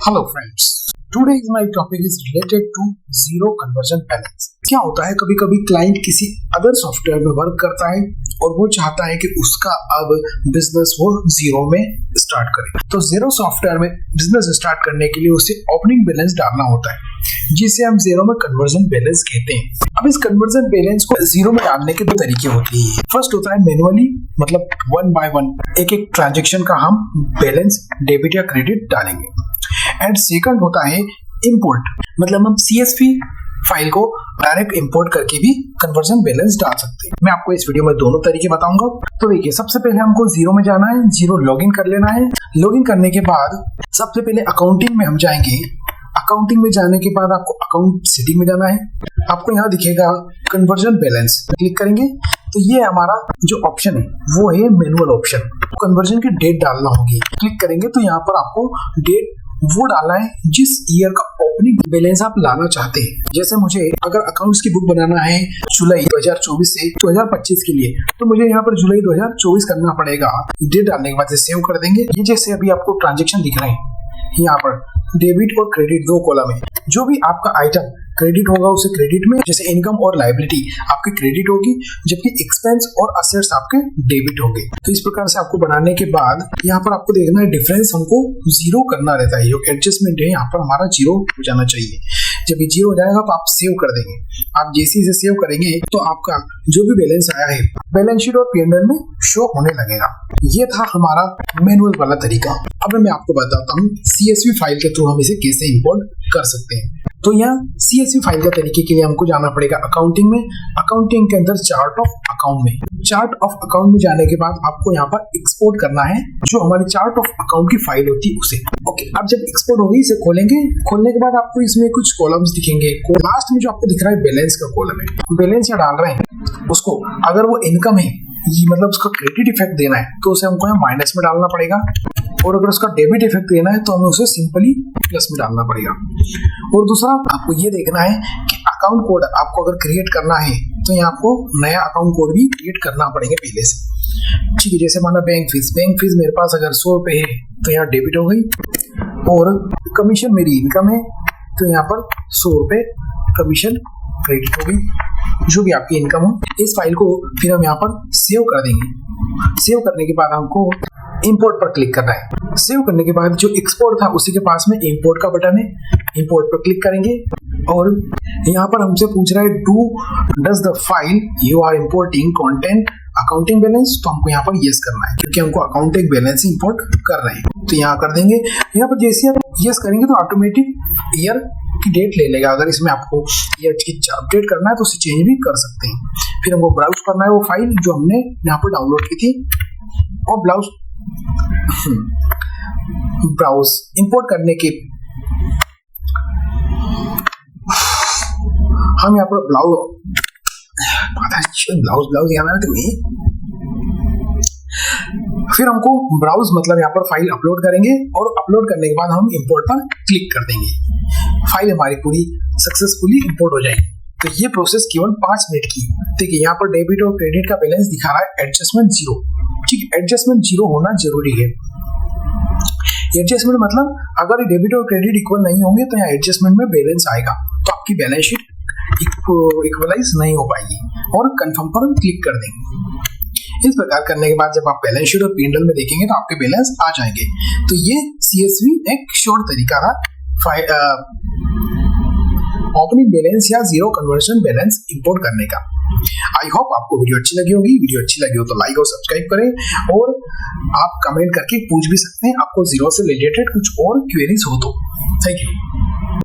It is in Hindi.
Hello friends, today's my topic is related to zero conversion balance। क्या होता है, कभी कभी क्लाइंट किसी अदर सॉफ्टवेयर में वर्क करता है और वो चाहता है कि उसका अब बिजनेस वो जीरो में स्टार्ट करे। तो जीरो सॉफ्टवेयर में बिजनेस स्टार्ट करने के लिए उसे ओपनिंग बैलेंस डालना होता है, जिसे हम जीरो में कन्वर्जन बैलेंस कहते हैं। अब इस कन्वर्जन बैलेंस को जीरो में डालने के दो तरीके होते हैं। फर्स्ट होता है मैनुअली, मतलब वन बाय वन एक एक ट्रांजेक्शन का हम बैलेंस डेबिट या क्रेडिट डालेंगे। एंड सेकंड होता है इंपोर्ट, मतलब हम CSV फाइल को डायरेक्ट इंपोर्ट करके भी कन्वर्जन बैलेंस डाल सकते हैं। मैं आपको इस वीडियो में दोनों तरीके बताऊंगा। तो देखिए, सबसे पहले हमको जीरो में जाना है, जीरो लॉगिन कर लेना है। लॉगिन करने के बाद सबसे पहले अकाउंटिंग में हम जाएंगे। अकाउंटिंग में जाने के बाद आपको अकाउंट सेटिंग में जाना है। आपको यहाँ दिखेगा कन्वर्जन बैलेंस, क्लिक करेंगे तो ये हमारा जो ऑप्शन है वो है मैनुअल ऑप्शन। कन्वर्जन की डेट डालना होगी, क्लिक करेंगे तो यहाँ पर आपको डेट वो डालना है जिस ईयर का ओपनिंग बैलेंस आप लाना चाहते हैं। जैसे मुझे अगर अकाउंट्स की बुक बनाना है जुलाई 2024 से 2025 के लिए, तो मुझे यहाँ पर जुलाई 2024 करना पड़ेगा। डेट डालने के बाद सेव कर देंगे। ये जैसे अभी आपको ट्रांजेक्शन दिख रहे हैं, यहाँ पर डेबिट और क्रेडिट दो कॉलम है। जो भी आपका आइटम क्रेडिट होगा उसे क्रेडिट में, जैसे इनकम और लायबिलिटी आपकी क्रेडिट होगी, जबकि एक्सपेंस और असेट्स आपके डेबिट होंगे। तो इस प्रकार से आपको बनाने के बाद यहाँ पर आपको देखना है डिफरेंस हमको जीरो करना रहता है। जो एडजस्टमेंट है यहाँ पर हमारा जीरो हो जाना चाहिए। जब ये जीरो हो जाएगा तो आप सेव कर देंगे। आप जैसे ही सेव करेंगे तो आपका जो भी बैलेंस आया है बैलेंस शीट और P&L में शो होने लगेगा। ये था हमारा मैनुअल वाला तरीका। अब मैं आपको बताता हूँ CSV फाइल के थ्रू हम इसे कैसे इंपोर्ट कर सकते हैं। तो यहाँ CSV फाइल के तरीके के लिए हमको जाना पड़ेगा अकाउंटिंग में। अकाउंटिंग के अंदर चार्ट ऑफ अकाउंट में, चार्ट ऑफ अकाउंट में जाने के बाद आपको यहाँ पर एक्सपोर्ट करना है जो हमारी चार्ट ऑफ अकाउंट की फाइल होती है उसे। ओके, अब जब एक्सपोर्ट होगी इसे खोलेंगे। खोलने के बाद आपको इसमें कुछ कॉलम्स दिखेंगे। लास्ट में जो आपको दिख रहा है बैलेंस का कॉलम है, बैलेंस या डाल रहे हैं उसको, अगर वो इनकम है मतलब उसका क्रेडिट इफेक्ट देना है तो उसे हमको यहाँ माइनस में डालना पड़ेगा, और अगर उसका डेबिट इफेक्ट देना है तो हमें उसे सिंपली प्लस में डालना पड़ेगा। और दूसरा आपको ये देखना है कि अकाउंट कोड आपको अगर क्रिएट करना है तो यहाँ आपको नया अकाउंट कोड भी क्रिएट करना पड़ेगा पहले से। ठीक है, जैसे माना बैंक फीस मेरे पास अगर 100 रुपए है तो यहाँ डेबिट हो गई, और कमीशन मेरी इनकम है तो यहाँ पर 100 रुपए कमीशन क्रेडिट हो गई, जो भी आपकी इनकम हो। इस फाइल को फिर हम यहाँ पर सेव कर देंगे। सेव करने के बाद हमको इंपोर्ट पर क्लिक करना है। सेव करने के बाद जो एक्सपोर्ट था उसी के पास में इंपोर्ट का बटन है, इंपोर्ट पर क्लिक करेंगे और यहाँ पर हमसे पूछ रहा है does the file you are importing content accounting balance, तो हमको यहाँ पर यस करना है क्योंकि हमको अकाउंटिंग बैलेंस इंपोर्ट कर रहे हैं। तो यहाँ कर देंगे। यहाँ पर जैसे आप यस करेंगे तो ऑटोमेटिक ईयर की डेट ले लेगा। अगर इसमें आपको ईयर की अपडेट करना है तो उसे चेंज भी कर सकते हैं। फिर हमको ब्राउज करना है वो फाइल जो हमने यहाँ पर डाउनलोड की थी, और ब्राउज इंपोर्ट करने के हम यहाँ पर ब्लाउज याद है तुम्हें। फिर हमको ब्राउज मतलब यहाँ पर फाइल अपलोड करेंगे, और अपलोड करने के बाद हम इंपोर्ट पर क्लिक कर देंगे। फाइल हमारी पूरी सक्सेसफुली इंपोर्ट हो जाएगी। तो ये प्रोसेस केवल 5 मिनट की। देखिए यहाँ पर डेबिट और क्रेडिट का बैलेंस दिखा रहा है एडजस्टमेंट जीरो। ठीक, एडजस्टमेंट जीरो होना जरूरी है। एडजस्टमेंट मतलब अगर डेबिट और क्रेडिट इक्वल नहीं होंगे तो यहाँ एडजस्टमेंट में बैलेंस आएगा, तो आपकी बैलेंस शीट इक्वलाइज नहीं हो पाएगी, और कंफर्म पर क्लिक कर देंगे। इस प्रकार करने के बाद जब आप बैलेंस शीट और P&L में देखेंगे तो आपके बैलेंस आ जाएंगे। तो ये CSV एक शॉर्ट तरीका था ओपनिंग बैलेंस या जीरो कन्वर्जन बैलेंस इंपोर्ट करने का। आई होप आपको वीडियो अच्छी लगी होगी। वीडियो अच्छी लगी हो तो लाइक और सब्सक्राइब करें, और आप कमेंट करके पूछ भी सकते हैं आपको जीरो से रिलेटेड कुछ और क्वेरीज हो तो। Thank you.